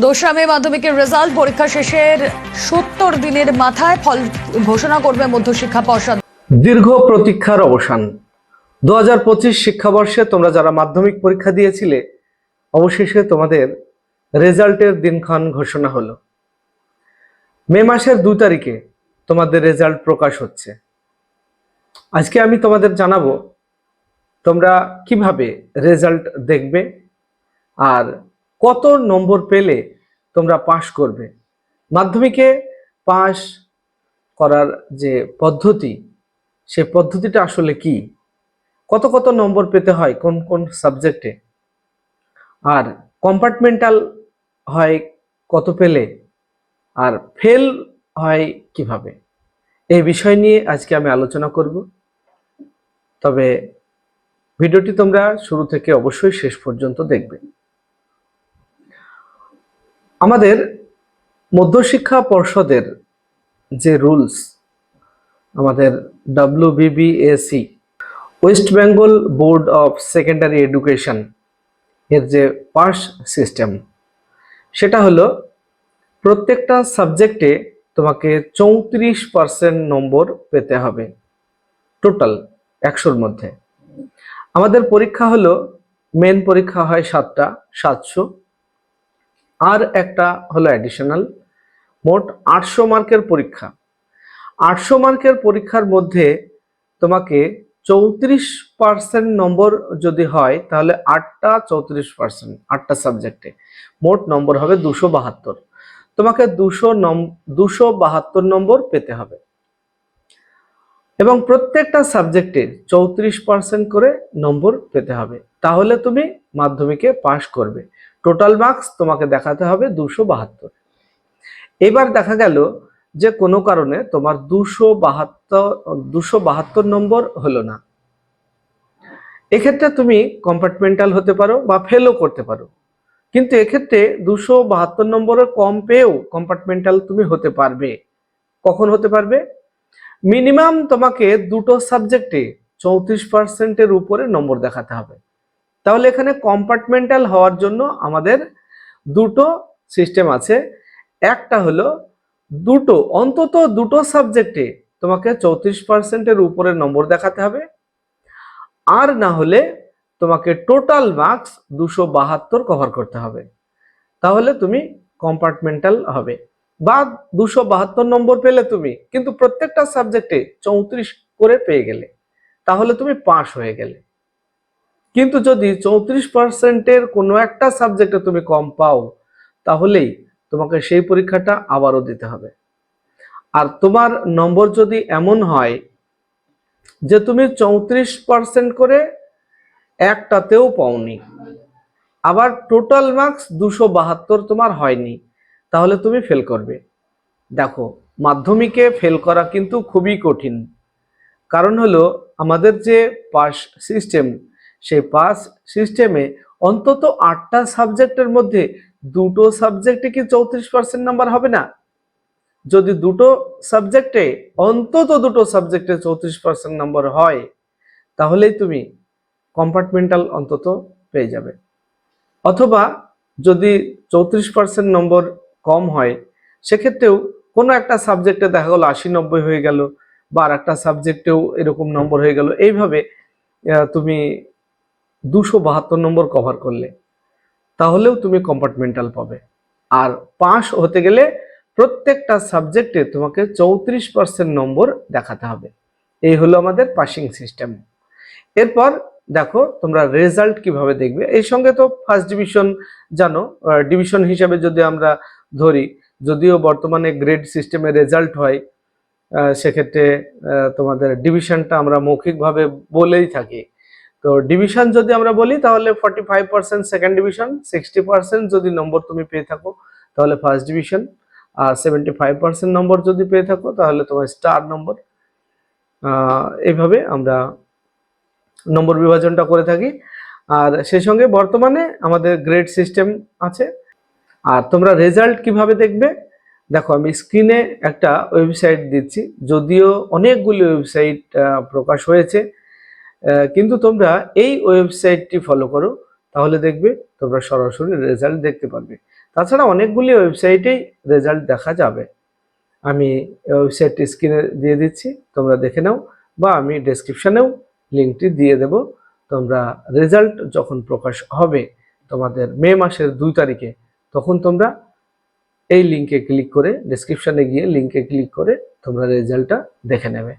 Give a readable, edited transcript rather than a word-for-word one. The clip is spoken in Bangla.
দোসরা মে মাধ্যমিকের রেজাল্ট পরীক্ষা শেষের ৭০ দিনের মাথায় ফল ঘোষণা করবে মধ্যশিক্ষা পর্ষদ। দীর্ঘ প্রতীক্ষার অবসান। 2025 শিক্ষাবর্ষে তোমরা যারা মাধ্যমিক পরীক্ষা দিয়েছিলে, অবশেষে তোমাদের রেজাল্টের দিনক্ষণ ঘোষণা হলো। মে মাসের 2 তারিখে তোমাদের রেজাল্ট প্রকাশ হচ্ছে। আজকে আমি তোমাদের জানাবো তোমরা কিভাবে রেজাল্ট দেখবে আর কত নম্বর পেলে তোমরা পাস করবে। মাধ্যমিকে পাস করার যে পদ্ধতি, সে পদ্ধতিটা আসলে কি, কত কত নম্বর পেতে হয় কোন কোন সাবজেক্টে, আর কম্পার্টমেন্টাল হয় কত পেলে, আর ফেল হয় কিভাবে, এই বিষয় নিয়ে আজকে আমি আলোচনা করব। তবে ভিডিওটি তোমরা শুরু থেকে অবশ্যই শেষ পর্যন্ত দেখবে। আমাদের মধ্যশিক্ষা পর্ষদের যে রুলস, আমাদের WBBAC West Bengal board of secondary education এর যে পাস সিস্টেম, সেটা হলো প্রত্যেকটা সাবজেক্টে তোমাকে 34% নম্বর পেতে হবে টোটাল 100-র মধ্যে। আমাদের পরীক্ষা হলো, মেন পরীক্ষা হয় 7টা 700, আর একটা হলো অ্যাডিশনাল, মোট 800 মার্কের পরীক্ষা। 800 মার্কের পরীক্ষার মধ্যে তোমাকে 34% নম্বর যদি হয়, তাহলে 8টা 34%, 8টা সাবজেক্টে মোট নম্বর হবে 272। তোমাকে 272 নম্বর পেতে হবে এবং প্রত্যেকটা সাবজেক্টে 34% করে নম্বর পেতে হবে, তাহলে তুমি মাধ্যমিকে পাস করবে। টোটাল মার্কস তোমাকে দেখাতে হবে 272। এবার দেখা গেল যে কোনো কারণে তোমার 272 নম্বর হলো না, এক্ষেত্রে তুমি কম্পার্টমেন্টাল হতে পারো বা ফেলও করতে পারো। কিন্তু এক্ষেত্রে 272 নম্বরের কম পেয়েও কম্পার্টমেন্টাল তুমি হতে পারবে। কখন হতে পারবে? মিনিমাম তোমাকে দুটো সাবজেক্টে 34%-এর উপরে নম্বর দেখাতে হবে। তাহলে এখানে কম্পার্টমেন্টাল হওয়ার জন্য আমাদের দুটো সিস্টেম আছে। একটা হলো অন্তত দুটো সাবজেক্টে তোমাকে 34%-এর উপরে নম্বর দেখাতে হবে, আর না হলে তোমাকে টোটাল মার্কস 272 কভার করতে হবে, তাহলে তুমি কম্পার্টমেন্টাল হবে। বা 272 নম্বর পেলে তুমি, কিন্তু প্রত্যেকটা সাবজেক্টে 34 করে পেয়ে গেলে, তাহলে তুমি পাস হয়ে গেলে। কিন্তু যদি 34%-এর কোনো একটা সাবজেক্টে তুমি কম পাও, তাহলেই তোমাকে সেই পরীক্ষাটা আবারও দিতে হবে। আর তোমার নম্বর যদি এমন হয় যে তুমি 34% করে একটাতেও পাওনি, আবার টোটাল মার্কস 272 তোমার হয়নি, তাহলে তুমি ফেল করবে। দেখো, মাধ্যমিকে ফেল করা কিন্তু খুবই কঠিন। কারণ হলো আমাদের যে পাস সিস্টেম, সেই পাস সিস্টেমে অন্তত 8টা সাবজেক্টের মধ্যে দুটো সাবজেক্টে কি 34% নাম্বার হবে না? যদি অন্তত দুটো সাবজেক্টে 34% নাম্বার হয়, তাহলেই তুমি কম্পার্টমেন্টাল অন্তত পেয়ে যাবে। অথবা যদি 34% নম্বর কম হয়, সেক্ষেত্রেও কোনো একটা সাবজেক্টে দেখা গেল 80-90 হয়ে গেল, বা আর একটা সাবজেক্টেও এরকম নম্বর হয়ে গেল, এইভাবে তুমি 272 নম্বর কভার করলে, তাহলেও তুমি কম্পার্টমেন্টাল পাবে। আর পাস হতে গেলে প্রত্যেকটা সাবজেক্টে তোমাকে 34% নম্বর দেখাতে হবে। এই হলো আমাদের পাসিং সিস্টেম। এরপর দেখো তোমরা রেজাল্ট কিভাবে দেখবে। এই সঙ্গে তো ফার্স্ট ডিভিশন জানো, ডিভিশন হিসাবে যদি আমরা ধরি, যদিও বর্তমানে গ্রেড সিস্টেমে রেজাল্ট হয়, সেক্ষেত্রে তোমাদের ডিভিশনটা আমরা মৌখিকভাবে বলেই থাকি। তো ডিভিশন যদি আমরা বলি, তাহলে 45% সেকেন্ড ডিভিশন, 60% যদি নম্বর তুমি পেয়ে থাকো তাহলে ফার্স্ট ডিভিশন, আর 75% নম্বর যদি পেয়ে থাকো তাহলে তোমার স্টার নম্বর। এইভাবে আমরা নম্বর বিভাজনটা করে থাকি। আর সেই সঙ্গে বর্তমানে আমাদের গ্রেড সিস্টেম আছে। আর তোমরা রেজাল্ট কিভাবে দেখবে, দেখো আমি স্ক্রিনে একটা ওয়েবসাইট দিচ্ছি, যদিও অনেকগুলি ওয়েবসাইট প্রকাশ হয়েছে, কিন্তু তোমরা এই ওয়েবসাইটটি ফলো করো, তাহলে দেখবে তোমরা সরাসরি রেজাল্ট দেখতে পারবে। তাছাড়া অনেকগুলি ওয়েবসাইটেই রেজাল্ট দেখা যাবে। আমি ওয়েবসাইটটি স্ক্রিনে দিয়ে দিচ্ছি, তোমরা দেখে নাও, বা আমি ডেসক্রিপশনেও লিঙ্কটি দিয়ে দেব। তোমরা রেজাল্ট যখন প্রকাশ হবে তোমাদের মে মাসের 2 তারিখে, তখন তোমরা এই লিঙ্কে ক্লিক করে, ডেসক্রিপশনে গিয়ে লিঙ্কে ক্লিক করে তোমরা রেজাল্টটা দেখে নেবে।